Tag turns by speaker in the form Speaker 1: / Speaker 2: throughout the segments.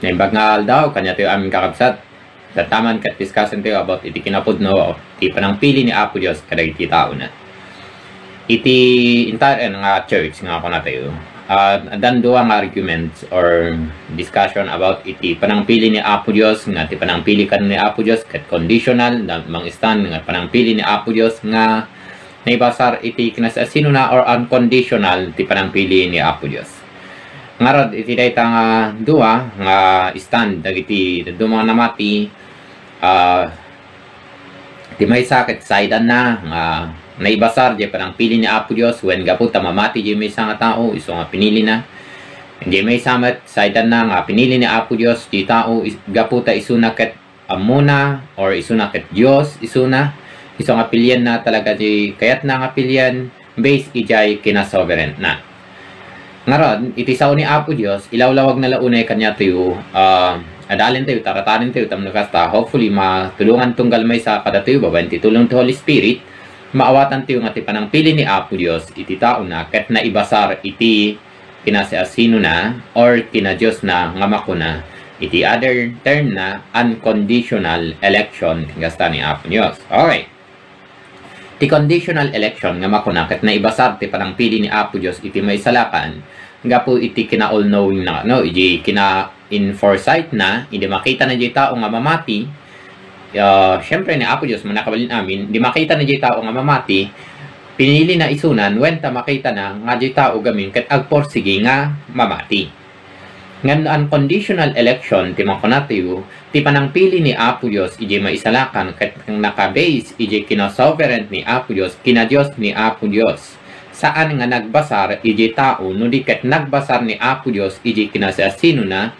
Speaker 1: Naimbag nga daw, kanya tayo aming kakabsat. Sa taman kat discussion tayo about iti kinapudno, iti panangpili ni Apo Diyos kadag iti tao na. Iti entire nga church nga ako na tayo. Dan duwa nga arguments or discussion about iti panangpili ni Apo Diyos nga iti panangpili kan ni Apo Diyos kat conditional na mga stand nga panangpili ni Apo Diyos nga naibasar iti kinasasino na or unconditional iti panangpili ni Apo Diyos. Ngarod iti dayta nga duwa nga stand dagiti duma namati iti may sakit saydan na nga naibasar di panangpili ni Apo Diyos when gaputa mamati di may nga tao iso nga pinili na hindi may samat saydan na nga pinili ni Apo Diyos di tao gaputa isuna ket amuna or isuna ket Diyos isuna iso nga pilyan na talaga di kayat na nga pilyan based ijay kina-sovereign na. Ngaron, iti sao ni Apo Diyos, ilawlawag na launay kanya tayo, adalin tayo, taratanin tayo, tamnakasta, hopefully matulungan tunggal may sa kada tayo, babayan titulong to Holy Spirit, maawatan tayo nga ti panangpili ni Apo Diyos, iti tao na, ket na ibasar iti kinasiasino na, or kina Diyos na nga makuna, iti other term na, unconditional election, gasta ni Apo Diyos. Okay. Ti conditional election nga makunaket na ibasar ti panangpili ni Apo Diyos iti may salakan nga po iti kina all knowing na no iti kina in foresight na hindi makita na di tao nga mamati syempre ni Apo Diyos manakabalin amin hindi makita na di tao nga mamati pinili na isunan when ta makita na nga di tao gamin ket agporsige nga mamati. Ngan unconditional election ti makunatiyo ti panangpili ni Apo Diyos iji maisalakan ket naka-base iji kina-sovereign ni Apo Diyos kina Diyos ni Apo Diyos saan nga nagbasar iji tao no di ket nagbasar ni Apo Diyos iji kinasasino na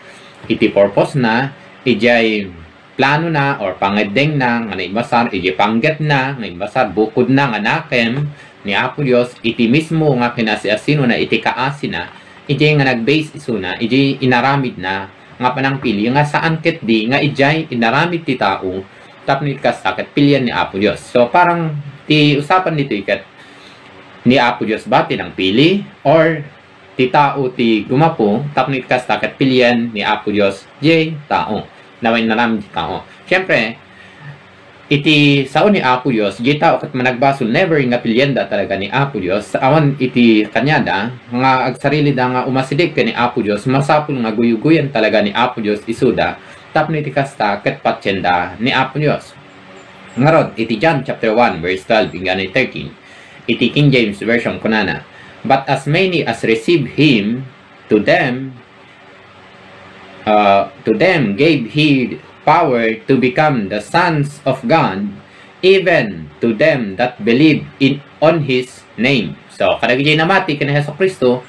Speaker 1: iti purpose na iji plano na or pangedeng na nga naibasar iji pangget na naibasar bukod na nga nakem ni Apo Diyos iti mismo nga kinasasino na iti kaasi na iji nga nag-base isuna, iji inaramid na nga panangpili, nga saan ket di, nga ijay inaramid ti tao, tapnit kasta ket pilyan ni Apo Diyos. So parang ti usapan nito ikat ni Apo Diyos ba tinang pili or ti tao ti gumapo, tapnit kasta ket pilyan ni Apo Diyos, jay tao, naway naramid ti tao. Siyempre, iti sao ni Apo Diyos, di tao kat managbasol, never nga pilyenda talaga ni Apo Diyos. Awan iti kanyada, nga agsarili da nga umasidig ka ni Apo Diyos, masapul nga guyuguyan talaga ni Apo Diyos isuda, tapno iti kasta kat patsyenda ni Apo Diyos. Ngarod, iti John chapter 1, verse 12, ingani 13, iti King James Version kunana, but as many as receive Him, to them gave He power to become the sons of God, even to them that believe on His name. So, kadagijay namati kina Hesus Kristo,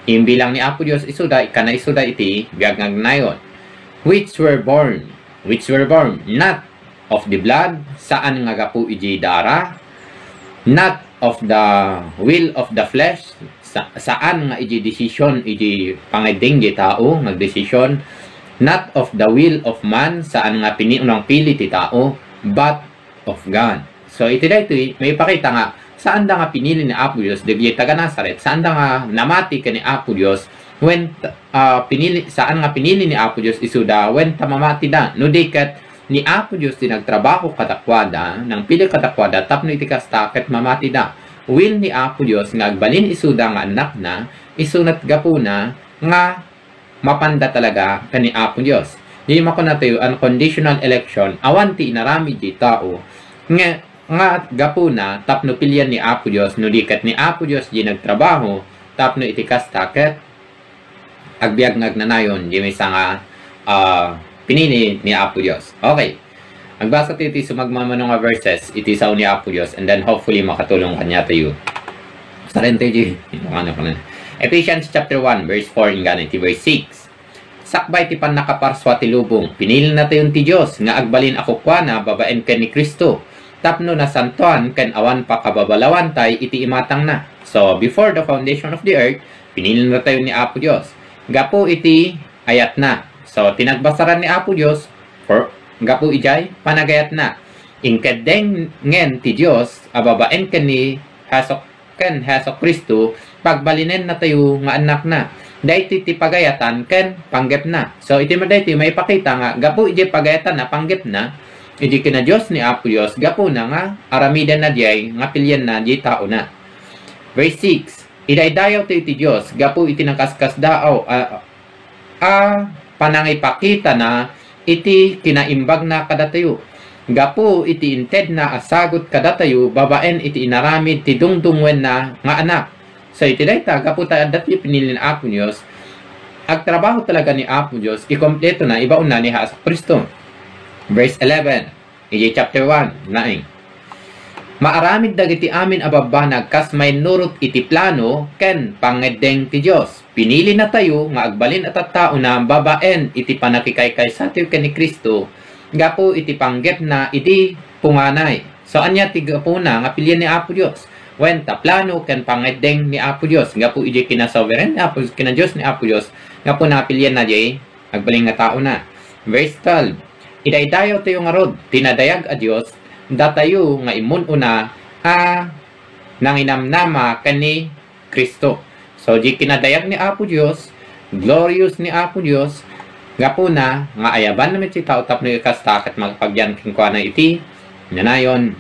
Speaker 1: imbilang ni Apo Diyos isuda, ikana isuda iti, biyag ngagnayon, which were born, not of the blood, saan nga gapu iji dara, not of the will of the flesh, saan nga iji decision, iji pangeding di tao, nagdesisyon, not of the will of man, saan nga unang pili ti tao, but of God. So, iti dito, may ipakita nga, saan da nga pinili ni Apo Diyos, digli taga Nazaret, saan da nga namati ka ni Apo Diyos, when, saan nga pinili ni Apo Diyos isuda, when tamamati da, no dikat, ni Apo Diyos di nagtrabaho katakwada, nang pili katakwada, tapno iti kastaket mamati da. Will ni Apo Diyos, nga agbalin isuda nga anak na, isunat gapuna, nga, mapanda talaga kani Apo Diyos. Di mako na tayo unconditional election awanti inarami di tao nga gapuna tapno pilyan ni Apo Diyos no dikat ni Apo Diyos di nagtrabaho tapno itikas taket agbiag ngagnanayon di may nga pinili ni Apo Diyos. Okay. Magbasa tayo iti sumagmamano nga verses iti sao ni Apo Diyos and then hopefully makatulong kanya tayo. Sa rin tayo di Ephesians chapter 1 verse 4 inggan iti verse 6. Sakbay ti pan nakaparswa ti lubong, pinili na tayon ti Dios nga agbalin ako kwa na babaen ken ni Kristo. Tapno na santuan ken awan pa kababalawan tay iti imatang na. So before the foundation of the earth, pinili na tayo ni Apo Dios. Gapo iti ayat na. So tinagbasaran ni Apo Dios for gapo ijay panagayat na. Inkadeng ngen ti Dios ababaen ken ni Hesus Kristo pagbalinen na tayo nga anak na. Dayti ti pagayatan ken panggep na. So iti dayti may pakita nga gapu iti pagayatan na panggep na iti kina Dios ni Apo Dios gapu na nga aramiden na diay nga pilyan na di tao na. Verse 6. Idaydayaw ti iti Dios gapu iti nakaskas daaw panangipakita na iti kinaimbag na kadatayo. Gapu iti inted na asagot kadatayo babaen iti inaramid ti dungdungwen na nga anak. So iti dayta gapu ta dati pinili ni Apo Dios agtrabaho talaga ni Apo Dios ikompleto na ibaon na ni Hesus Kristo. Verse 11 iti chapter 1 naing maaramid dagiti amin ababanag kas may nurot iti plano ken pangedeng ti Dios. Pinili na tayo nga agbalin at tao na babaen iti panakikaykay sa tayo ken ni Kristo gapu iti panggep na iti punganay. So anya ti gapu na nga pilyan ni Apo Dios. When ta plano ken pangedeng ni Apo Dios gapu iti kina sovereign ni Apo kina Dios ni Apo Dios gapu napilyan na jay agbaling nga tao na. Verse 12 idaydayaw tayo nga rod tinadayag a Dios datayo nga imun una nanginamnama kani Kristo. So di kinadayag ni Apo Dios glorious ni Apo Dios gapu na nga ayaban namin si tao tapno ikasta ket magpagyan king kuana iti nanayon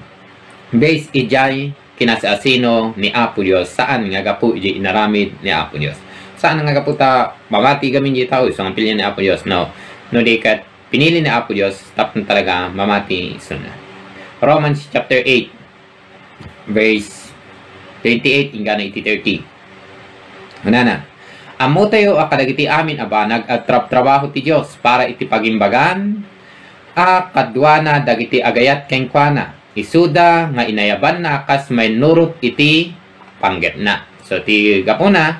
Speaker 1: base ijay kinasasino ni Apo Dios saan nga gapu iji inaramid ni Apo Dios. Saan nga gapu ta mamati gamin di tao isang pilyan ni Apo Dios no di kat pinili ni Apo Dios tapno talaga mamati suna. Romans chapter 8 verse 28 hingga 30. Manana amo tayo akadagiti amin abanag at trabaho ti Dios para iti pagimbagan kadwana dagiti agayat ken kuana isuda nga inayaban na kas may nurot iti panggep na. So ti gapuna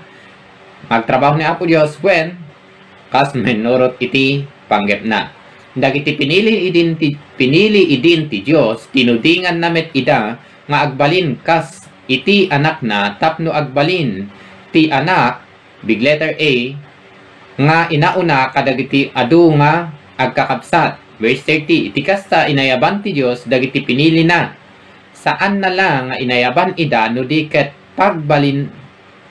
Speaker 1: magtrabaho ni Apo Dios when kas may nurot iti panggep na. Dagiti pinili idin ti Dios tinudingan namet ida nga agbalin kas iti anak na tapno agbalin ti anak big letter A nga inauna kadagiti adu nga agkakapsat. Verse 30 iti kasta inayaban ti Dios dagiti pinili na saan na lang nga inayaban ida no diket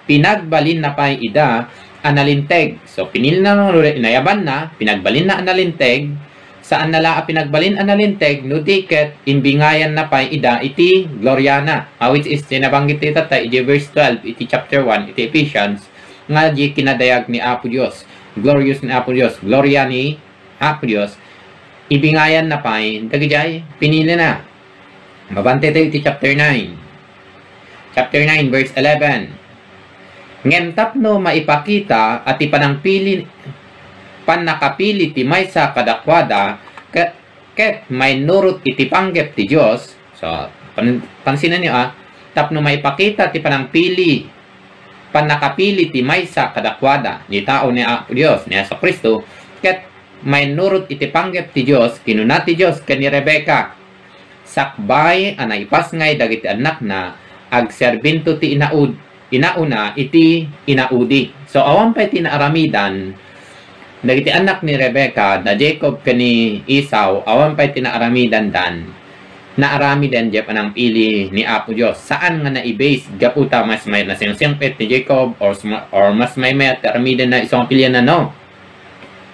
Speaker 1: pinagbalin na pay ida analinteg. So pinili na inayaban na pinagbalin na analinteg saan na lang pinagbalin analinteg no diket imbingayan na pay ida iti gloriana which is tinabanggit iti tatay iti verse 12 iti chapter 1 iti Ephesians nga di kinadayag ni Apo Dios glorious ni Apo Dios gloria ni Apo Dios ibingayan na pay dagijay pinili na. Mabante tayo iti chapter 9 verse 11 ngem tapno maipakita at ipanangpili panakapili ti maysa kadakwada ket may nurot iti panggep ti Dios. So pansinan niyo tapno maipakita ti panangpili panakapili ti maysa kadakwada ni tao ni Apo Dios ni Hesus Kristo ket may nurot iti panggep ti Dios kinuna ti Dios ken ni Rebecca sakbay anaipas ngay dagiti anak na agserbinto ti inauna iti inaudi. So awan pa iti naaramidan dagiti anak ni Rebecca da Jacob ken ni Esau awan pa iti naaramidan dan naaramidan jep anang pili ni Apo Dios saan nga na-base gaputa mas may nasingpet ni Jacob or mas may aramidan na isang pilyan na no.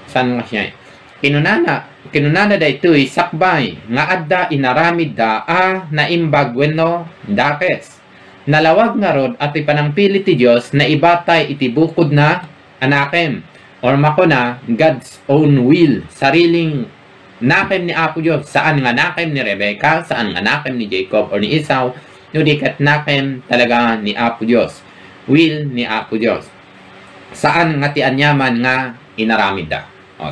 Speaker 1: San nga siya kinunana da ito'y sakbay nga adda inaramid da naimbag wenno dakes nalawag nga rod at ipanangpili ti Dios na ibatay iti bukod na anakem or makuna God's own will sariling nakem ni Apo Dios saan nga nakem ni Rebecca saan nga nakem ni Jacob or ni Esau no dikat nakem talaga ni Apo Dios will ni Apo Dios saan nga ti anyaman nga inaramid da.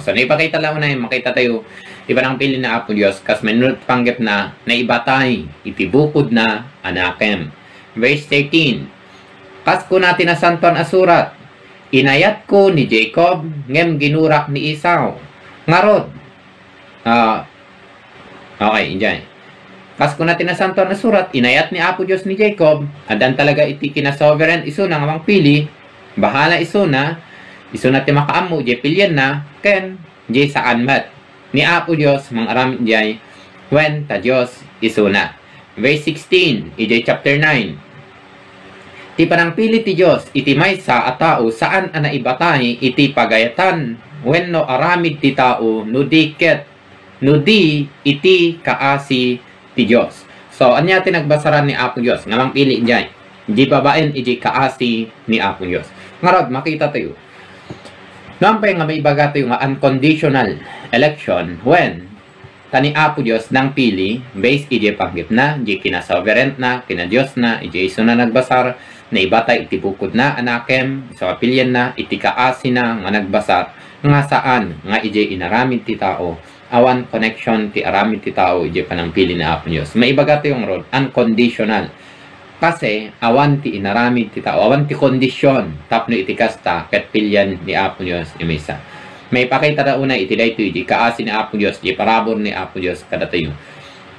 Speaker 1: So naipakita lang na makita tayo ipanangpili na Apo Dios kas menurut panggep na naibatay iti bukod na anakem. Verse 13 kas ko natin na santon asurat inayat ko ni Jacob ngem ginurak ni Esau ngarod okay injay kas ko natin na santon asurat inayat ni Apo Dios ni Jacob adan talaga iti kina-sovereign iso na nga pili bahala iso na ti makaamu jay pilyan na ken jay saan mat ni Apo Dios mang aramid jay when ta Dios iso na. Verse 16 ijay chapter 9 Ti panangpili ti Dios iti maysa a tao saan a naibatay iti pagayatan wenno aramid ti tao no di iti kaasi ti Dios. So anya ti nagbasaran ni Apo Dios nga mangpili diay. Di babaen iti kaasi ni Apo Dios. Ngarod makita tayo. Nampay nga may baga tayo nga unconditional election when tani Apo Dios nang pili based iti panggip na, iti kina-sovereign na, kina-Dios na, iti iso na nagbasar, na ibatay iti bukod na anakem, so kapilyan na, iti kaasi na nga nagbasar, nga saan nga iti inaramid ti tao, awan connection ti aramid ti tao iti panangpili ni Apo Dios. May ibaga tayong rod, unconditional. Kasi awan ti inaramid ti tao, awan ti kondisyon tapno iti kasta ket pilyan ni Apo Dios imisa. May pakita na una iti dayto iti kaasi ni Apo Dios, iti parabor ni Apo Dios kada tayo.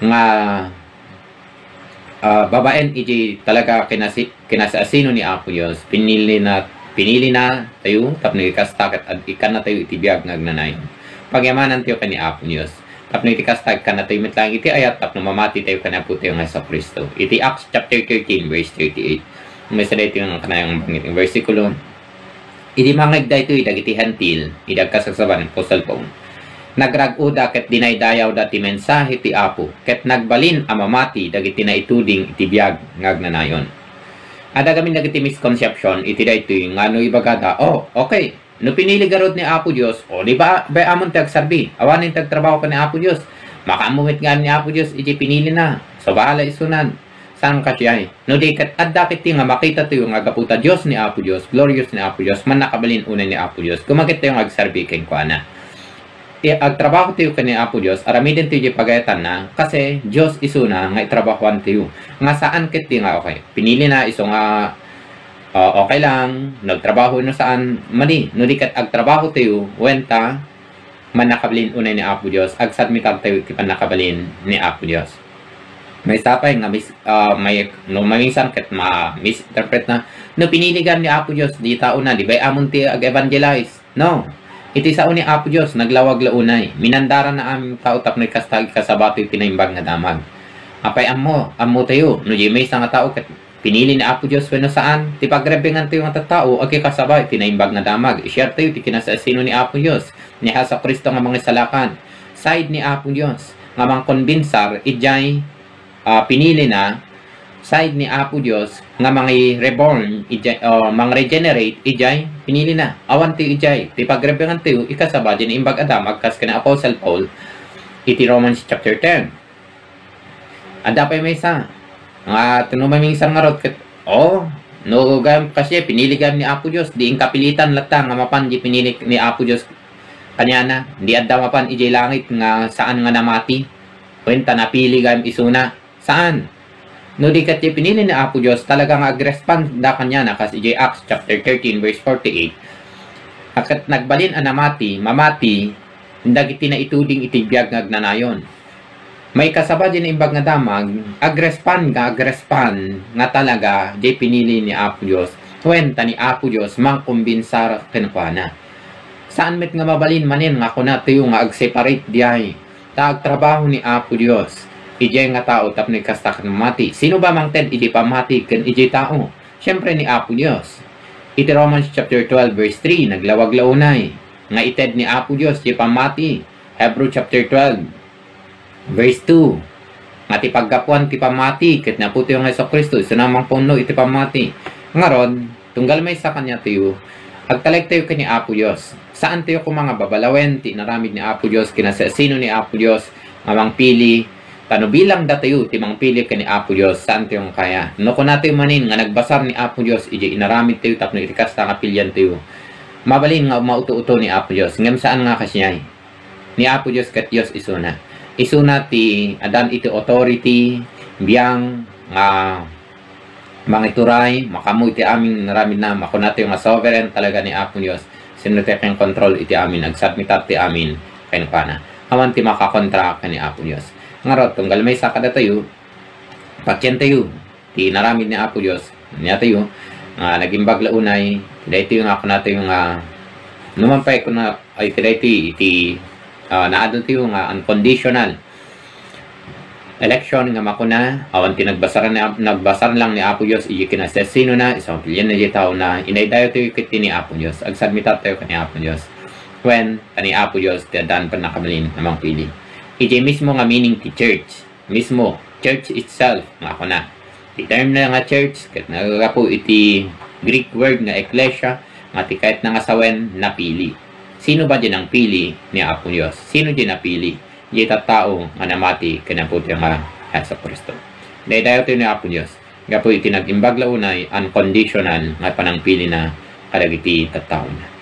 Speaker 1: Nga babaen iti talaga kinasasino ni Apo Dios, pinili na tayo tapno iti kasta ket ikan na tayo iti biag ngagnanayon. Pagyamanan tayo kani Apo Dios. Tapno iti kastag ka na tayo mitlang iti ayat tapno mamati tayo ka na po tayo nga sa Kristo. Iti Acts chapter 13 verse 38. May sa dito yung kanayang bangiting versikulo. Iti mangagda ito idagiti hantil, idagkasagsaban ng Apostle Paul. Nagraguda ket dinaydayaw dati mensahe ti Apo, ket nagbalin ang mamati dagiti na ituding iti biag ngagnanayon. Ada kami dagiti misconception iti dayto nga no ibagada, oh okay. No pinili garod ni Apo Dios, o di ba amon tagsarbi, awanin tagtrabaho ka ni Apo Dios, makamumit nga ni Apo Dios, iti pinili na, so bahala isunan, saan kasyay? No di kat adakit nga makita tayo nga gaputa Dios ni Apo Dios, glorious ni Apo Dios, man nakabalin unay ni Apo Dios, kumakit tayo nga agsarbi kay kuana. Agtrabaho tayo ka ni Apo Dios, aramidin tayo pagayatan na, kasi Dios isuna nga itrabahoan tayo, nga saan kit nga okay, pinili na iso nga, okay lang, nagtrabaho no saan, mali, no di kat agtrabaho tayo, wenta, man nakabalin unay ni Apo Dios, agsubmitar tayo tipan nakabalin ni Apo Dios. May sapay nga, minsan kat misinterpret na, no piniligan ni Apo Dios, di tao na, di ba amon ti ag-evangelize? No, iti sao ni Apo Dios, naglawag launay, minandara na aming tao tapnoy kastag kasabato yung tinaimbag na damag. Apay amo tayo, no di may isang tao kat pinili ni Apo Dios weno saan, ti pagrebingan tayo nga tao, agi kasabay, tinaimbag na damag, i-share tayo, ti kinasasino ni Apo Dios, ni sa Kristo nga mga salakan, side ni Apo Dios, nga mga konbinsar, ijay, pinili na, side ni Apo Dios, nga mga reborn, ijay, mga regenerate, ijay, pinili na, awan ti ijay, ti pagrebingan tayo, ikasabay, din imbag adamag, kas ka na Apostle Paul, iti Romans chapter 10. Adapay may isa, nga tinumaming isang ngarot ket no gam kasi pinili gam ni Apo Dios di kapilitan latta nga mapan di pinili ni Apo Dios kanya na di adda mapan ijay langit nga saan nga namati kwenta napili gam isuna saan no di ket pinili ni Apo Dios talaga nga agrespond da kanya na kas ijay Acts chapter 13 verse 48 akat nagbalin an mamati dagiti na ituding itibiyag ngagnanayon. May kasaba din imbag nga damag, agrespan nga talaga, di pinili ni Apo Dios, kwenta ni Apo Dios, mangkumbinsar kenkwana. Saan met nga mabalin manin, nga kuna tayo nga ag-separate diay, taag trabaho ni Apo Dios, ijay nga tao tapno kastak ng mati. Sino ba mang ted iti pamati ken ijay tao? Siyempre ni Apo Dios. Iti Romans chapter 12 verse 3, naglawag launay, nga ited ni Apo Dios, iti pamati. Hebrew chapter 12, verse 2, nga ti paggapuan ti pamati, ket na puto yung Hesus Kristo, isa namang puno iti pamati. Ngaron, tunggal may sa kanya tayo, agtalag tayo kani Apo Dios. Saan tayo kung mga babalawen, ti naramid ni Apo Dios, kinasasino ni Apo Dios, nga mangpili, tano bilang da tayo, ti mangpili kani Apo Dios, saan tayo kaya. No kung natin manin, nga nagbasar ni Apo Dios, iji inaramid tayo, tapno itikasta nga pilyan tayo. Mabalin nga mauto-uto ni Apo Dios, ngam saan nga kasyay. Ni Apo Dios kat Dios isuna. Isuna ti adan iti authority biyang nga mangituray makamu iti aming naramid na makunati yung sovereign talaga ni Apo Dios sinutek yung control iti amin nagsubmitat ti amin kay kana awan ti makakontra kani Apo Dios ngarot tunggal may sakada tayo patyan tayo ti naramid ni Apo Dios niya tayo nga nagimbag launay dayto yung ako nato yung numampay ko na ay dayto iti naadol tayo nga unconditional election nga makuna awan nagbasar lang ni Apo Dios iyo kinasesino na isang pilyan na tao na inaydayo tayo kiti ni Apo Dios agsubmitat tayo kani Apo Dios when kani Apo Dios tiyadan pa nakamalin namang pili iti mismo nga meaning ti church mismo church itself nga ako na ti term na nga church ket nagagapo iti Greek word nga ecclesia nga ti kahit nga sawen napili. Sino ba din ang pili ni Apo Dios? Sino din napili? Ita tao nga namati kinaputi nga Heso Kristo. Dahil tayo ni Apo Dios. Nga po itinag-imbag launay unconditional nga panangpili na kadagiti tattao na.